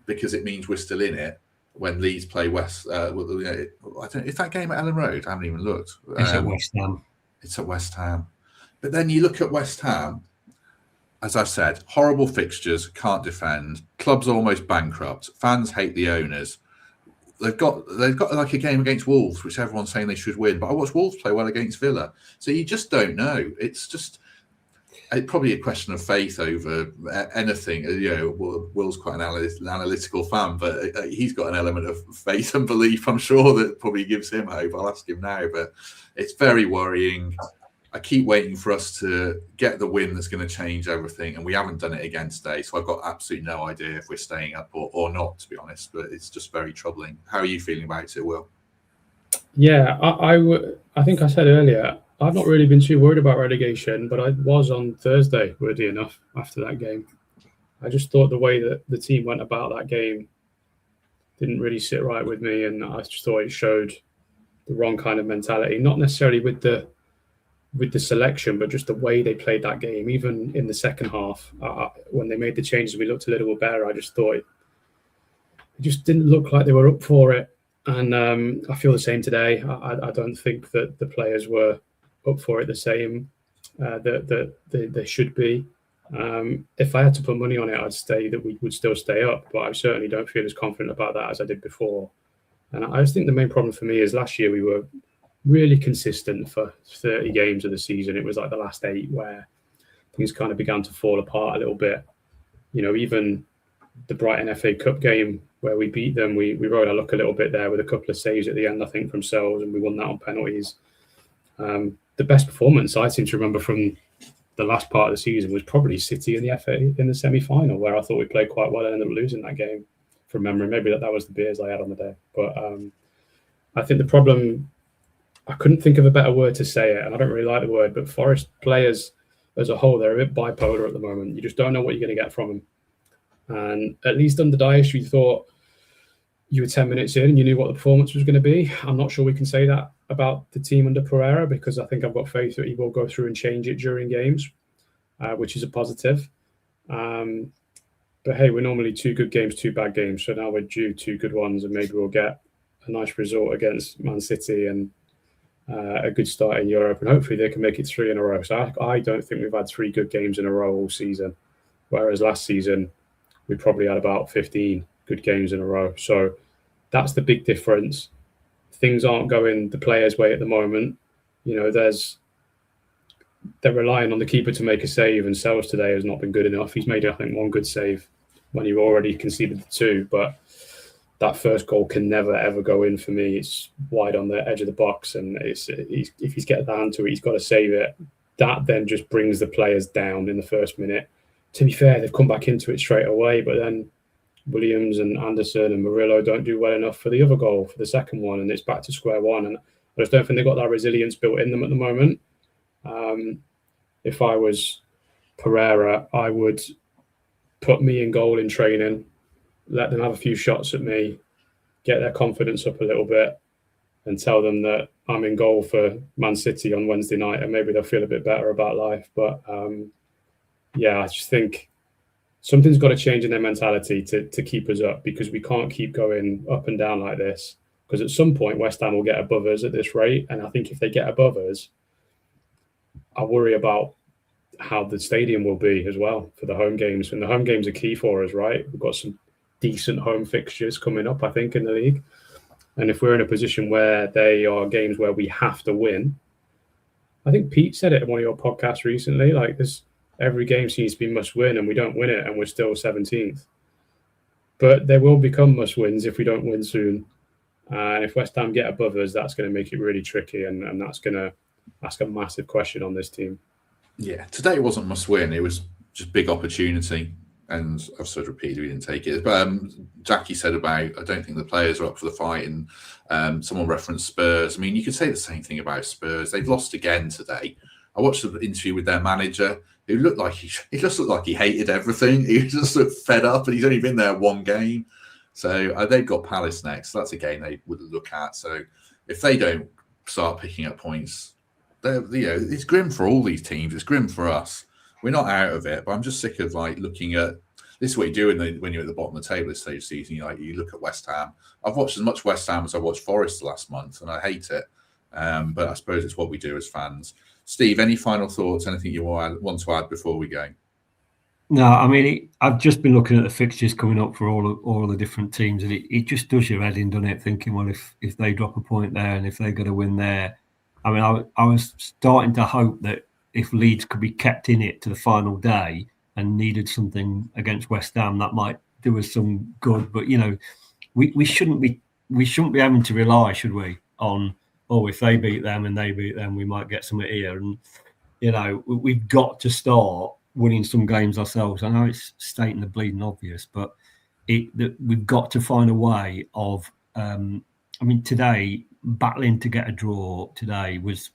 [SPEAKER 1] because it means we're still in it when Leeds play West. I don't know, is that game at Ellen Road? I haven't even looked.
[SPEAKER 2] It's at West Ham.
[SPEAKER 1] It's at West Ham. But then you look at West Ham, as I've said, horrible fixtures, can't defend. Club's almost bankrupt. Fans hate the owners. They've got like a game against Wolves, which everyone's saying they should win. But I watched Wolves play well against Villa. So you just don't know. It's probably a question of faith over anything. Will's quite an analytical fan, but he's got an element of faith and belief, I'm sure, that probably gives him hope. I'll ask him now. But it's very worrying. I keep waiting for us to get the win that's going to change everything, and we haven't done it again today. So I've got absolutely no idea if we're staying up or not, to be honest. But it's just very troubling. How are you feeling about it, Will?
[SPEAKER 3] Yeah, I think I said earlier, I've not really been too worried about relegation, but I was on Thursday, weirdly enough, after that game. I just thought the way that the team went about that game didn't really sit right with me, and I just thought it showed the wrong kind of mentality, not necessarily with the selection, but just the way they played that game. Even in the second half, when they made the changes, we looked a little bit better. I just thought it just didn't look like they were up for it. And I feel the same today. I don't think that the players were up for it the same that they should be. If I had to put money on it, I'd say that we would still stay up, but I certainly don't feel as confident about that as I did before. And I just think the main problem for me is last year we were really consistent for 30 games of the season. It was like the last 8 where things kind of began to fall apart a little bit. You know, even the Brighton FA Cup game where we beat them, we rode our luck a little bit there with a couple of saves at the end, I think, from Sells, and we won that on penalties. The best performance I seem to remember from the last part of the season was probably City in the FA in the semi-final, where I thought we played quite well and ended up losing that game from memory. Maybe that was the beers I had on the day. But I think the problem, I couldn't think of a better word to say it, and I don't really like the word, but Forest players as a whole, they're a bit bipolar at the moment. You just don't know what you're going to get from them. And at least under Davies, you thought you were 10 minutes in and you knew what the performance was going to be. I'm not sure we can say that about the team under Pereira, because I think I've got faith that he will go through and change it during games, which is a positive. But hey, we're normally 2 good games, 2 bad games. So now we're due 2 good ones, and maybe we'll get a nice result against Man City and a good start in Europe. And hopefully they can make it 3 in a row. So I don't think we've had 3 good games in a row all season, whereas last season we probably had about 15 good games in a row. So that's the big difference. Things aren't going the players' way at the moment. You know, they're relying on the keeper to make a save, and Sells today has not been good enough. He's made, I think, 1 good save when you already conceded the 2, but that first goal can never, ever go in for me. It's wide on the edge of the box, and if he's getting the hand to it, he's got to save it. That then just brings the players down in the first minute. To be fair, they've come back into it straight away, but then Williams and Anderson and Murillo don't do well enough for the other goal, for the second one, and it's back to square one. And I just don't think they've got that resilience built in them at the moment. If I was Pereira, I would put me in goal in training, let them have a few shots at me, get their confidence up a little bit, and tell them that I'm in goal for Man City on Wednesday night, and maybe they'll feel a bit better about life. But yeah, I just think something's got to change in their mentality to keep us up, because we can't keep going up and down like this, because at some point West Ham will get above us at this rate. And I think if they get above us, I worry about how the stadium will be as well for the home games. And the home games are key for us, right? We've got some decent home fixtures coming up, I think, in the league. And if we're in a position where they are games where we have to win, I think Pete said it in one of your podcasts recently, like this, every game seems to be must win and we don't win it and we're still 17th. But they will become must wins if we don't win soon. And if West Ham get above us, that's going to make it really tricky, and that's going to ask a massive question on this team.
[SPEAKER 1] Yeah, today it wasn't must win. It was just big opportunity. And I've sort of repeated, we didn't take it. But Jackie said about, I don't think the players are up for the fight. And someone referenced Spurs. I mean, you could say the same thing about Spurs. They've lost again today. I watched the interview with their manager, who looked like he just looked like he hated everything. He just looked fed up, and he's only been there 1 game. So they've got Palace next. So that's a game they would look at. So if they don't start picking up points, it's grim for all these teams. It's grim for us. We're not out of it, but I'm just sick of looking at this. Is what you do when you're at the bottom of the table this stage of the season. You look at West Ham. I've watched as much West Ham as I watched Forest last month, and I hate it. But I suppose it's what we do as fans. Steve, any final thoughts? Anything you want to add before we go?
[SPEAKER 2] No, I mean, I've just been looking at the fixtures coming up for all of the different teams, and it just does your head in, doesn't it? Thinking, well, if they drop a point there and if they're going to win there, I mean, I was starting to hope that if Leeds could be kept in it to the final day and needed something against West Ham, that might do us some good. But we shouldn't be having to rely, should we, on if they beat them and they beat them, we might get something here. And we've got to start winning some games ourselves. I know it's stating the bleeding obvious, but we've got to find a way of. Today battling to get a draw today was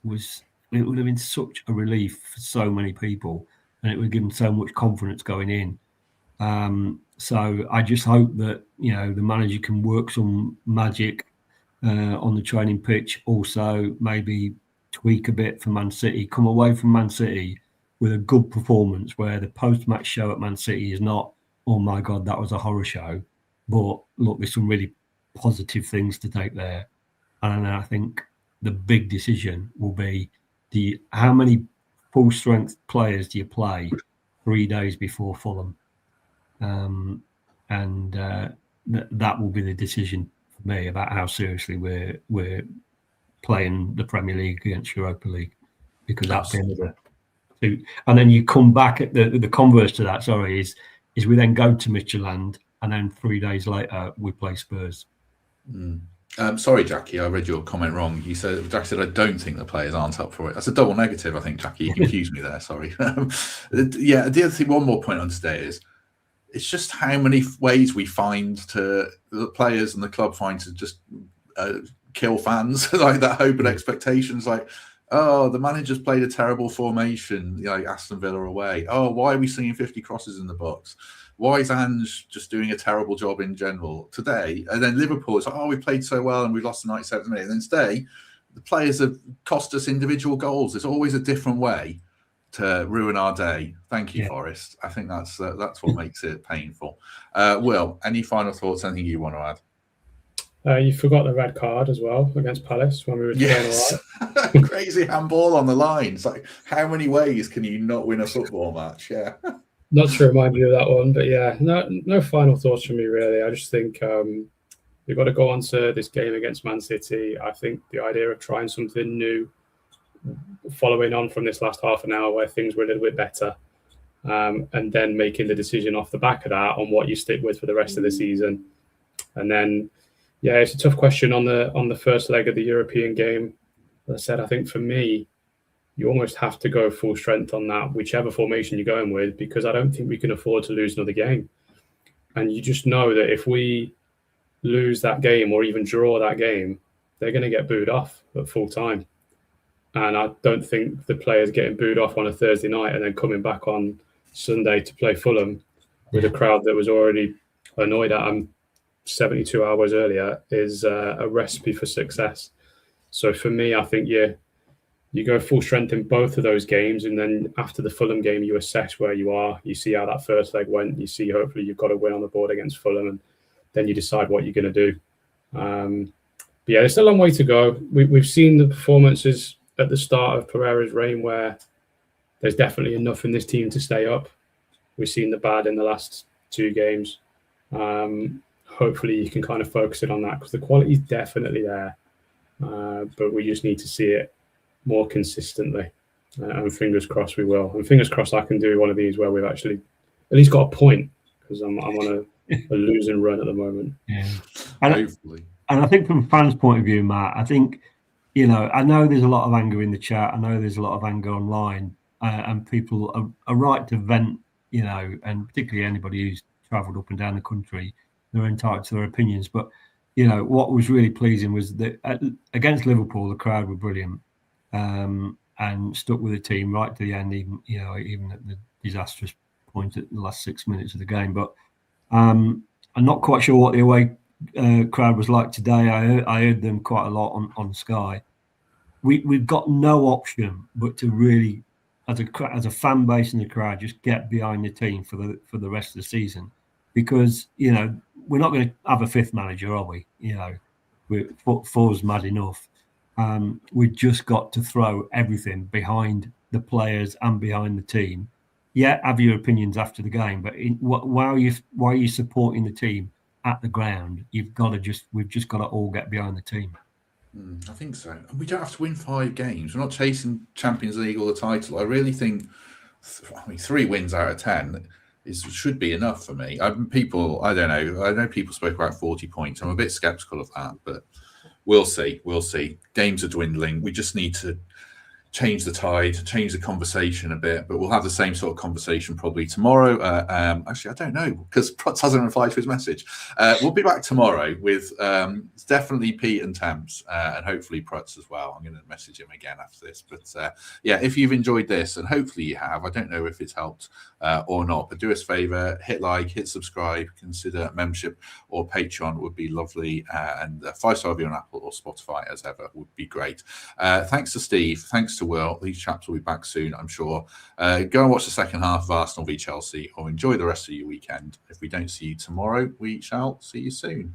[SPEAKER 2] it would have been such a relief for so many people, and it would give them so much confidence going in. So I just hope that the manager can work some magic on the training pitch. Also, maybe tweak a bit for Man City. Come away from Man City with a good performance, where the post-match show at Man City is not, oh my God, that was a horror show. But look, there's some really positive things to take there. And I think the big decision will be how many full-strength players do you play 3 days before Fulham? That will be the decision for me about how seriously we're playing the Premier League against Europa League, because that's the end of the two. And then you come back at the converse to that. Sorry, is we then go to Midtjylland, and then 3 days later we play Spurs.
[SPEAKER 1] Sorry, Jackie, I read your comment wrong. Jackie said, I don't think the players aren't up for it. That's a double negative, I think, Jackie. You confused me there, sorry. The other thing, one more point on today is, it's just how many ways we find the players and the club find to just kill fans, like that hope and expectations, like, oh, the manager's played a terrible formation, like Aston Villa away. Oh, why are we seeing 50 crosses in the box? Why is Ange just doing a terrible job in general today? And then Liverpool, it's like, oh, we played so well and we lost the 97th minute. And then today, the players have cost us individual goals. There's always a different way to ruin our day. Thank you, Forest. I think that's what makes it painful. Will, any final thoughts? Anything you want to add?
[SPEAKER 3] You forgot the red card as well against Palace when we were doing all
[SPEAKER 1] right. Crazy handball on the line. It's like, how many ways can you not win a football match? Yeah.
[SPEAKER 3] Not to remind you of that one, but yeah, no final thoughts from me really. I just think we've got to go on to this game against Man City. I think the idea of trying something new, following on from this last half an hour where things were a little bit better, and then making the decision off the back of that on what you stick with for the rest of the season. And then, yeah, it's a tough question on the first leg of the European game. As I said, I think for me, you almost have to go full strength on that, whichever formation you're going with, because I don't think we can afford to lose another game. And you just know that if we lose that game or even draw that game, they're going to get booed off at full time. And I don't think the players getting booed off on a Thursday night and then coming back on Sunday to play Fulham with a crowd that was already annoyed at them 72 hours earlier is a recipe for success. So for me, I think you go full strength in both of those games, and then after the Fulham game, you assess where you are. You see how that first leg went. You see, hopefully, you've got a win on the board against Fulham, and then you decide what you're going to do. But yeah, there's still a long way to go. We've seen the performances at the start of Pereira's reign where there's definitely enough in this team to stay up. We've seen the bad in the last 2 games. Hopefully, you can kind of focus it on that because the quality is definitely there, but we just need to see it more consistently, and fingers crossed we will. And fingers crossed I can do one of these where we've actually at least got a point, because I'm on a losing run at the moment.
[SPEAKER 2] Yeah, hopefully. And I think from fans' point of view, Matt, I think I know there's a lot of anger in the chat. I know there's a lot of anger online, and people are right to vent. And particularly anybody who's travelled up and down the country, they're entitled to their opinions. But what was really pleasing was that against Liverpool, the crowd were brilliant. And stuck with the team right to the end, even at the disastrous point at the last 6 minutes of the game. But I'm not quite sure what the away crowd was like today. I heard them quite a lot on Sky. We've got no option but to really, as a fan base and the crowd, just get behind the team for the rest of the season, because we're not going to have a fifth manager, are we? Four's mad enough. We've just got to throw everything behind the players and behind the team. Yeah, have your opinions after the game, but why are you supporting the team at the ground? We've just got to all get behind the team.
[SPEAKER 1] I think so. And we don't have to win 5 games. We're not chasing Champions League or the title. I really think 3 wins out of 10 should be enough for me. I don't know. I know people spoke about 40 points. I'm a bit sceptical of that, but we'll see. Games are dwindling. We just need to change the tide, change the conversation a bit, but we'll have the same sort of conversation probably tomorrow. Actually, I don't know, because Prutz hasn't replied to his message. We'll be back tomorrow with definitely Pete and Thames, and hopefully Prutz as well. I'm going to message him again after this. But yeah, if you've enjoyed this, and hopefully you have, I don't know if it's helped or not, but do us a favour, hit like, hit subscribe, consider membership or Patreon would be lovely, and 5-star review on Apple or Spotify as ever would be great. Thanks to Steve, thanks to Will. These chaps will be back soon, I'm sure. Go and watch the second half of Arsenal v Chelsea, or enjoy the rest of your weekend. If we don't see you tomorrow, we shall see you soon.